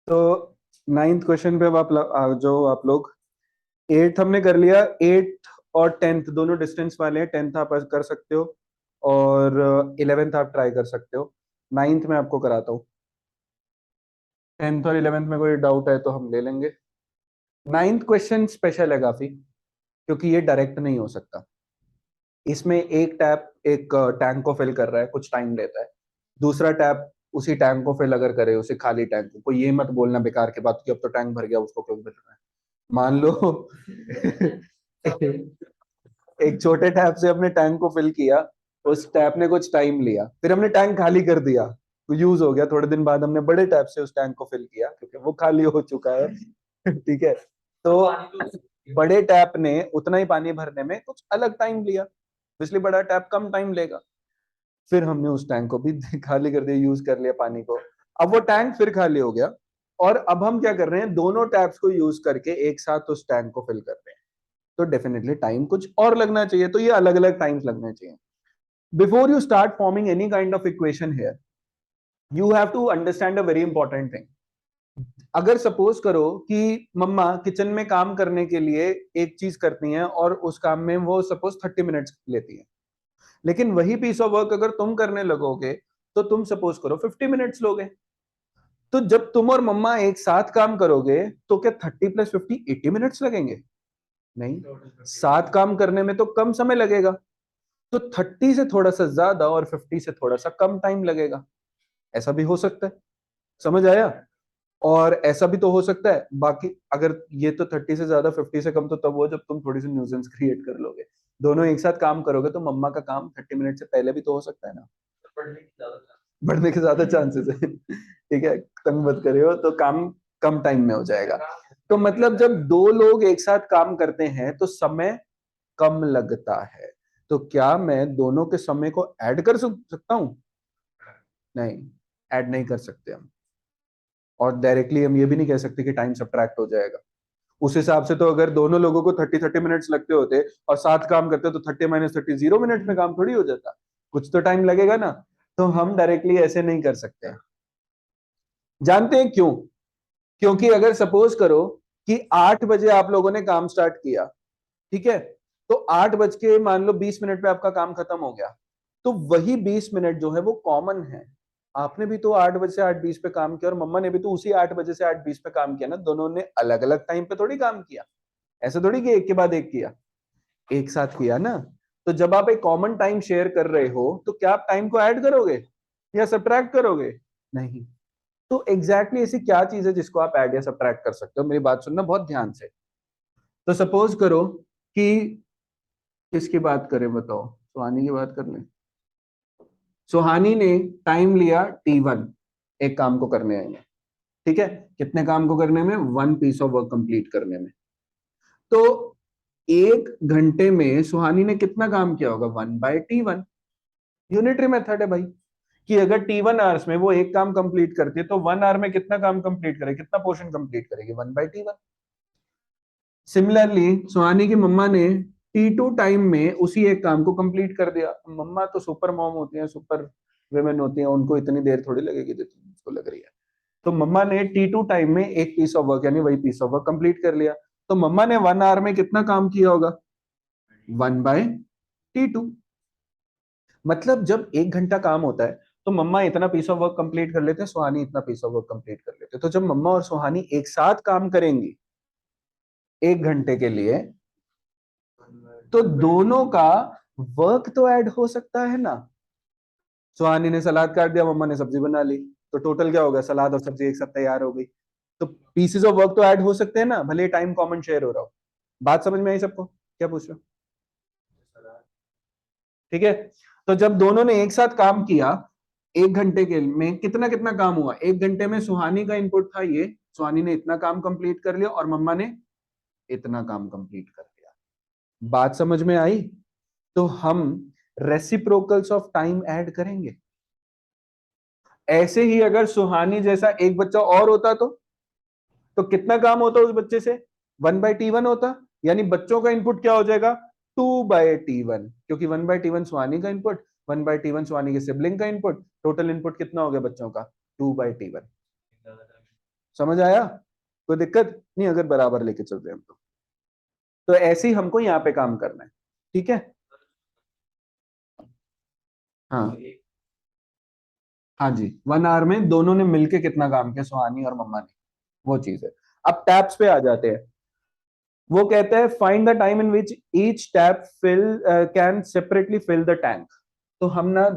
तो ninth question पे अब जो आप लोग एट्थ हमने कर लिया। एट्थ और टेंथ दोनों डिस्टेंस वाले हैं। टेंथ आप कर सकते हो और इलेवेंथ आप ट्राई कर सकते हो। नाइन्थ में आपको कराता हूँ। टेंथ और इलेवेंथ में कोई डाउट है तो हम ले लेंगे। नाइन्थ क्वेश्चन स्पेशल है काफी, क्योंकि ये डायरेक्ट नहीं हो सकता। इसमें एक टैप एक टैंक को फिल कर रहा है, कुछ टाइम लेता है। दूसरा टैप उसी टैंक को फिल अगर करे, उसी खाली टैंक को ये मत बोलना बेकार की बात कि अब तो टैंक भर गया, उसको क्यों मिल रहा है। मान लो एक छोटे टैप से अपने टैंक को फिल किया, उस टैप ने कुछ टाइम लिया, फिर हमने टैंक खाली कर दिया, तो यूज हो गया। थोड़े दिन बाद हमने बड़े टैप से उस टैंक को फिल किया क्योंकि वो खाली हो चुका है। ठीक है, तो बड़े टैप ने उतना ही पानी भरने में कुछ अलग टाइम लिया, इसलिए बड़ा टैप कम टाइम लेगा। फिर हमने उस टैंक को भी खाली कर दिया, यूज कर लिया पानी को। अब वो टैंक फिर खाली हो गया, और अब हम क्या कर रहे हैं, दोनों टैप्स को यूज करके एक साथ उस टैंक को फिल कर रहे हैं। तो डेफिनेटली टाइम कुछ और लगना चाहिए, तो ये अलग अलग टाइम्स लगने चाहिए। Before you start forming any kind of equation here, you have to understand a very important thing. अगर सपोज करो कि मम्मा किचन में काम करने के लिए एक चीज करती हैं और उस काम में वो सपोज 30 मिनट्स लेती है, लेकिन वही पीस ऑफ वर्क अगर तुम करने लगोगे तो तुम सपोज करो 50 मिनट्स लोगे। तो जब तुम और मम्मा एक साथ काम करोगे तो क्या 30 + 50 80 मिनट्स लगेंगे? नहीं, साथ काम करने में तो कम समय लगेगा। तो 30 से थोड़ा सा ज्यादा और 50 से थोड़ा सा कम टाइम लगेगा। ऐसा भी हो सकता है। समझ आया? और ऐसा भी तो हो सकता है, बाकी अगर ये तो 30 से ज्यादा 50 से कम तो तब हो जब तुम थोड़ी सी न्यूसेंस क्रिएट कर लोगे। दोनों एक साथ काम करोगे तो मम्मा का काम 30 मिनट से पहले भी तो हो सकता है ना। बढ़ने के ज्यादा चांसेस है। ठीक है, तंग मत करियो, तो काम कम टाइम में हो जाएगा। तो मतलब जब दो लोग एक साथ काम करते हैं तो समय कम लगता है। तो क्या मैं दोनों के समय को ऐड कर सकता हूं? नहीं, ऐड नहीं कर सकते हम। और डायरेक्टली हम ये भी नहीं कह सकते कि टाइम सब्ट्रैक्ट हो जाएगा। उस हिसाब से तो अगर दोनों लोगों को 30 मिनट्स लगते होते और साथ काम करते तो 30 - 30 0 मिनट में काम थोड़ी हो जाता। कुछ तो टाइम लगेगा ना। तो हम डायरेक्टली ऐसे नहीं कर सकते। जानते हैं क्यों? क्योंकि अगर सपोज करो कि 8 बजे आप लोगों ने काम स्टार्ट किया, ठीक है, तो 8 बज के मान लो 20 मिनट में आपका काम खत्म हो गया, तो वही 20 मिनट जो है वो कॉमन है। आपने भी तो 8 बजे से 8:20 पे काम किया और मम्मा ने भी तो उसी 8 बजे से 8:20 पे काम किया ना। दोनों ने अलग अलग टाइम पे थोड़ी काम किया। ऐसे थोड़ी कि एक के बाद एक किया, एक साथ किया ना। तो जब आप एक कॉमन टाइम शेयर कर रहे हो तो क्या आप टाइम को ऐड करोगे या सब्ट्रैक्ट करोगे? नहीं। तो एग्जैक्टली ऐसी क्या चीज है जिसको आप ऐड या सब्ट्रैक्ट कर सकते हो? मेरी बात सुनना बहुत ध्यान से। तो सपोज करो कि किसकी बात करें, बताओ, सुहानी की बात कर लें। सुहानी ने टाइम लिया T1 एक काम को करने में। ठीक है, कितने काम को करने में? 1 पीस ऑफ वर्क कंप्लीट करने में। तो 1 घंटे में सुहानी ने कितना काम किया होगा? 1/T1। यूनिटरी मेथड है भाई, कि अगर T1 आवर्स में वो एक काम कंप्लीट करती है तो 1 आवर में कितना काम कंप्लीट करेगी, कितना पोर्शन कंप्लीट करेगी? 1/T1। सिमिलरली सुहानी की मम्मा ने T2 टाइम में उसी एक काम को कंप्लीट कर दिया। मम्मा तो सुपर मॉम होती हैं, सुपर वुमेन होती हैं, उनको इतनी देर थोड़ी लगेगी जितनी उसको लग रही है। तो मम्मा ने T2 टाइम में एक पीस ऑफ वर्क यानी वही पीस ऑफ वर्क कंप्लीट कर लिया। तो मम्मा ने 1 आवर में कितना काम किया होगा? 1/T2। मतलब जब 1 घंटा काम होता है तो मम्मा इतना पीस ऑफ वर्क कंप्लीट कर लेते हैं, सुहानी इतना पीस ऑफ वर्क कंप्लीट कर लेते हैं। तो जब मम्मा और सुहानी एक साथ काम करेंगी 1 घंटे के लिए, तो दोनों का वर्क तो ऐड हो सकता है ना। सुहानी ने सलाद काट दिया, मम्मा ने सब्जी बना ली, तो टोटल क्या होगा? सलाद और सब्जी एक साथ तैयार हो गई। तो पीसेस ऑफ वर्क तो ऐड हो सकते हैं ना, भले टाइम कॉमन शेयर हो रहा हो। बात समझ में आई सबको? क्या पूछ रहे हो? ठीक है, तो जब दोनों ने एक साथ काम किया 1 घंटे के में कितना कितना काम हुआ? 1 घंटे में सुहानी का इनपुट था ये, सुहानी ने इतना काम कंप्लीट कर लिया और मम्मा ने इतना काम कंप्लीट कर लिया। बात समझ में आई? तो हम रेसिप्रोकल्स ऑफ टाइम ऐड करेंगे। ऐसे ही अगर सुहानी जैसा एक बच्चा और होता तो कितना काम होता उस बच्चे से? 1/T1 होता। यानी बच्चों का इनपुट क्या हो जाएगा? 2/T1, क्योंकि 1/T1 सुहानी का इनपुट, 1/T1 सुहानी के सिबलिंग का इनपुट। टोटल इनपुट कितना हो गया बच्चों का? 2/T1। समझ आया? कोई दिक्कत नहीं अगर बराबर लेके चल रहे हैं हम तो ऐसे ही हमको यहाँ पे काम करना है, ठीक है? हाँ हाँ जी, 1 आवर में दोनों ने मिलके कितना काम किया, सुहानी और मम्मा ने, वो चीज है। अब टैप्स पे आ जाते हैं। वो कहते हैं find the time in which each tap fill can separately fill the tank. तो हम ना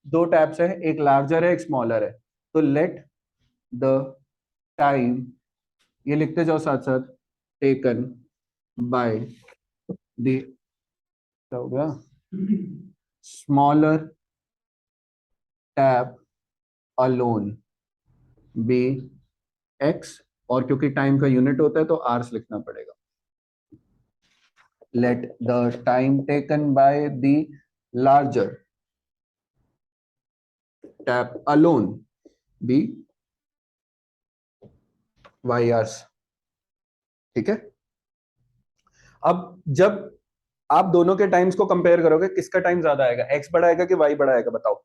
दो टैप्स है, एक लार्जर है एक स्मॉलर है, तो लेट द टाइम, ये लिखते जाओ साथ साथ, टेकन बाय द, क्या हो गया, smaller tap alone be x, और क्योंकि टाइम का यूनिट होता है तो आर्स लिखना पड़ेगा। let the time taken by the larger tap alone be y hours, ठीक है? अब जब आप दोनों के टाइम्स को कंपेयर करोगे, किसका टाइम ज्यादा आएगा, x बड़ा आएगा कि y बड़ा आएगा, बताओ?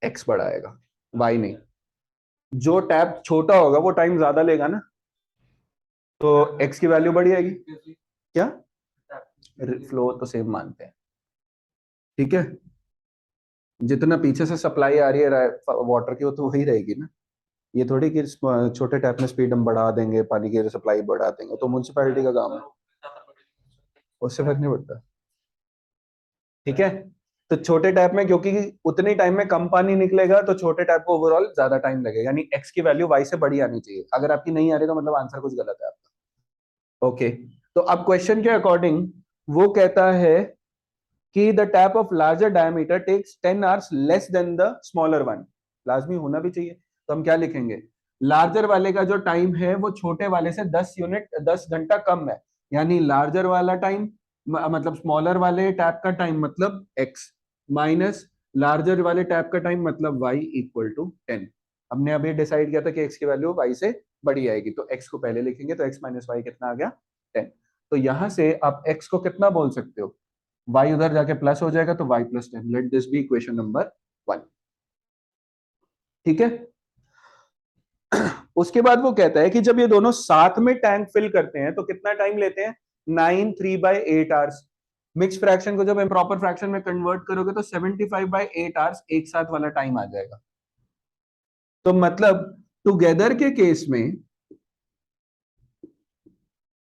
x बड़ा आएगा, y नहीं। जो टैप छोटा होगा वो टाइम ज्यादा लेगा ना, तो x की वैल्यू बड़ी आएगी। क्या फ्लो तो सेम मानते हैं, ठीक है? जितना पीछे से सप्लाई आ रही है वाटर की, वो तो वही रहेगी ना। ये थोड़ी कि छोटे टैप में स्पीड हम बढ़ा देंगे, पानी की सप्लाई बढ़ा देंगे, तो म्यूनसिपैलिटी का काम है, उससे फर्क नहीं पड़ता, ठीक है? तो छोटे टैप में क्योंकि उतने टाइम में कम पानी निकलेगा, तो छोटे टैप को ओवरऑल ज्यादा टाइम लगेगा, यानी एक्स की वैल्यू वाई से बड़ी आनी चाहिए। अगर आपकी नहीं आ रही तो मतलब आंसर कुछ गलत है आपका, ओके? तो अब क्वेश्चन के अकॉर्डिंग वो कहता है कि the tap of larger diameter takes 10 hours less than the smaller one. लाजमी होना भी चाहिए, तो हम क्या लिखेंगे, लार्जर वाले का जो टाइम है वो छोटे वाले से 10 घंटा कम है, यानी लार्जर वाला टाइम मतलब स्मॉलर वाले टैप का टाइम मतलब x माइनस लार्जर वाले टैप का टाइम मतलब y इक्वल टू 10। हमने अभी डिसाइड किया था कि x की वैल्यू y से बड़ी आएगी, तो x को पहले लिखेंगे, तो x माइनस वाई कितना आ गया, 10। तो यहां से आप x को कितना बोल सकते हो, y उधर जाके प्लस हो जाएगा, तो y plus 10, let this be equation number 1, ठीक है? उसके बाद वो कहता है कि जब ये दोनों साथ में टैंक फिल करते हैं तो कितना टाइम लेते हैं, 9 3/8 आवर्स। मिक्स फ्रैक्शन को जब इम्प्रॉपर फ्रैक्शन में कन्वर्ट करोगे तो 75/8 आवर्स एक साथ वाला टाइम आ जाएगा। तो मतलब टुगेदर के केस में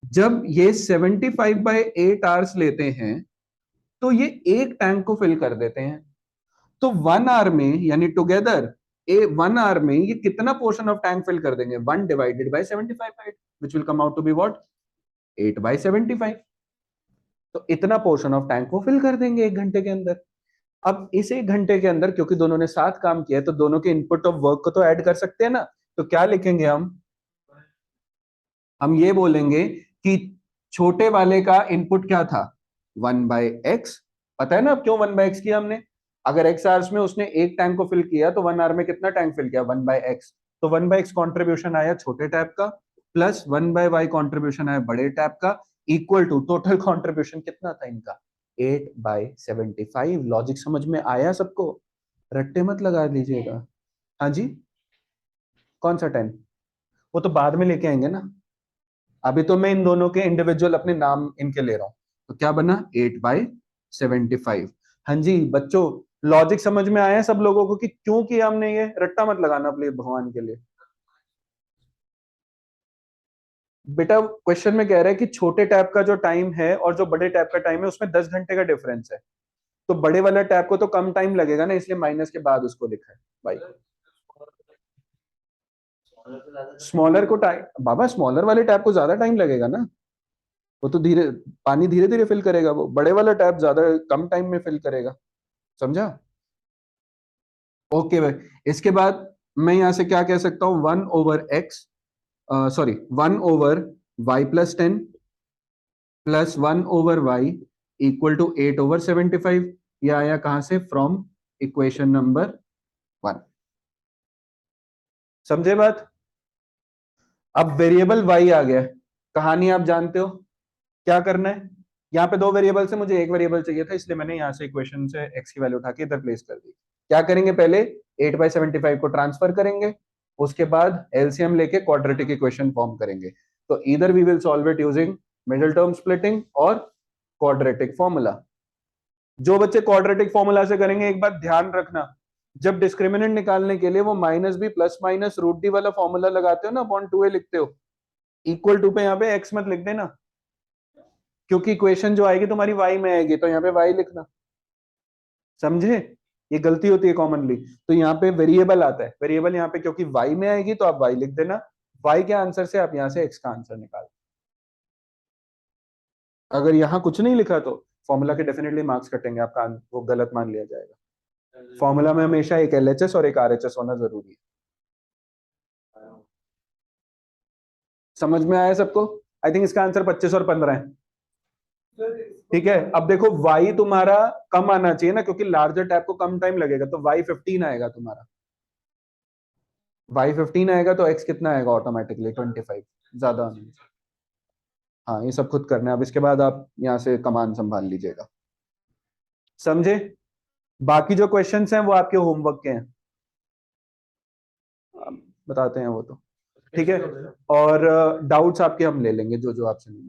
जब ये 75/8 आवर्स लेते हैं तो ये एक टैंक को फिल कर देते हैं। तो 1 आवर में, यानी टुगेदर 1 आवर में ये कितना पोर्शन ऑफ टैंक फिल कर देंगे, 1 divided by 75/8, which will come out to be what, 8/75। तो इतना पोर्शन ऑफ टैंक को फिल कर देंगे 1 घंटे के अंदर। अब इस 1 घंटे के अंदर क्योंकि दोनों ने साथ काम किया है, तो दोनों के इनपुट ऑफ वर्क को तो ऐड कर सकते हैं ना। तो क्या लिखेंगे हम ये बोलेंगे कि छोटे वाले का इनपुट क्या था, 1/x। पता है ना अब क्यों 1/x किया हमने, अगर x आवर्स में उसने एक टैंक को फिल किया तो 1 आवर में कितना टैंक फिल किया, 1/x। तो 1/x कॉन्ट्रीब्यूशन आया छोटे टैप का, प्लस 1/y कॉन्ट्रीब्यूशन आया बड़े टैप का, इक्वल टू टोटल कॉन्ट्रीब्यूशन कितना था इनका, 8/75। लॉजिक समझ में आया सबको? रट्टे मत लगा लीजिएगा। हाँ जी, कौन सा 10? वो तो बाद में लेके आएंगे ना, अभी तो मैं इन दोनों के इंडिविजुअल अपने नाम इनके ले रहा हूं। तो क्या बना, 8/75। हाँ जी बच्चों, लॉजिक समझ में आया सब लोगों को कि क्यों किया हमने ये? रट्टा मत लगाना प्लीज भगवान के लिए। बेटा क्वेश्चन में कह रहा है कि छोटे टैप का जो टाइम है और जो बड़े टैप का टाइम है उसमें 10 घंटे का डिफरेंस है, तो बड़े वाला टैप को तो कम टाइम लगेगा ना, इसलिए माइनस के बाद उसको लिखा है भाई। स्मॉलर को टाइम, बाबा स्मॉलर वाले टैप को ज्यादा टाइम लगेगा ना, वो तो धीरे, पानी धीरे धीरे फिल करेगा, वो बड़े वाला टैप ज्यादा कम टाइम में फिल करेगा, समझा? ओके भाई। इसके बाद मैं यहां से क्या कह सकता हूं, 1/x, sorry 1/y+10 plus 1/y equal to 8/75। ये आया कहां से, फ्रॉम इक्वेशन नंबर 1। समझे बात? अब वेरिएबल y आ गया, कहानी आप जानते हो क्या करना है। यहाँ पे दो वेरिएबल से मुझे एक वेरिएबल चाहिए था, इसलिए मैंने यहाँ से इक्वेशन से x की वैल्यू उठा के इधर प्लेस कर दी। क्या करेंगे पहले, 8/75 को ट्रांसफर करेंगे, उसके बाद एलसीएम लेके क्वाड्रेटिक इक्वेशन फॉर्म करेंगे। तो इधर we will solve it using middle term splitting और क्वाड्रेटिक फॉर्मूला। जो बच्चे क्वाड्रेटिक फॉर्मूला से करेंगे, एक बात ध्यान रखना, जब डिस्क्रिमिनेंट निकालने के लिए वो minus b plus minus root d वाला फॉर्मूला लगाते हो ना, अपॉन 2a लिखते हो, इक्वल टू पे यहाँ पे x मत लिख देना, क्योंकि इक्वेशन जो आएगी तुम्हारी y में आएगी, तो यहाँ पे y लिखना, समझे? ये गलती होती है कॉमनली। तो यहाँ पे वेरिएबल आता है, वेरिएबल यहाँ पे क्योंकि y में आएगी तो आप y लिख देना, y के आंसर से आप यहाँ से x का आंसर निकाल। अगर यहाँ कुछ नहीं लिखा तो फॉर्मूला के डेफिनेटली मार्क्स कटेंगे, आपका वो गलत मान लिया जाएगा। फॉर्मूला में हमेशा एक एलएचएस और एक आरएचएस होना जरूरी है। समझ में आया सबको? आई थिंक इसका आंसर 25 और 15 है। ठीक है, अब देखो y तुम्हारा कम आना चाहिए ना, क्योंकि लार्जर टैप को कम टाइम लगेगा, तो y 15 आएगा तुम्हारा, y 15 आएगा तो x कितना आएगा ऑटोमेटिकली 25, ज्यादा नहीं। हाँ, ये सब खुद करना है। अब इसके बाद आप यहाँ से कमान संभाल लीजिएगा, समझे? बाकी जो क्वेश्चंस हैं वो आपके होमवर्क के हैं, बताते हैं वो तो, ठीक है। और डाउट्स आपके हम ले लेंगे जो जो आपसे नहीं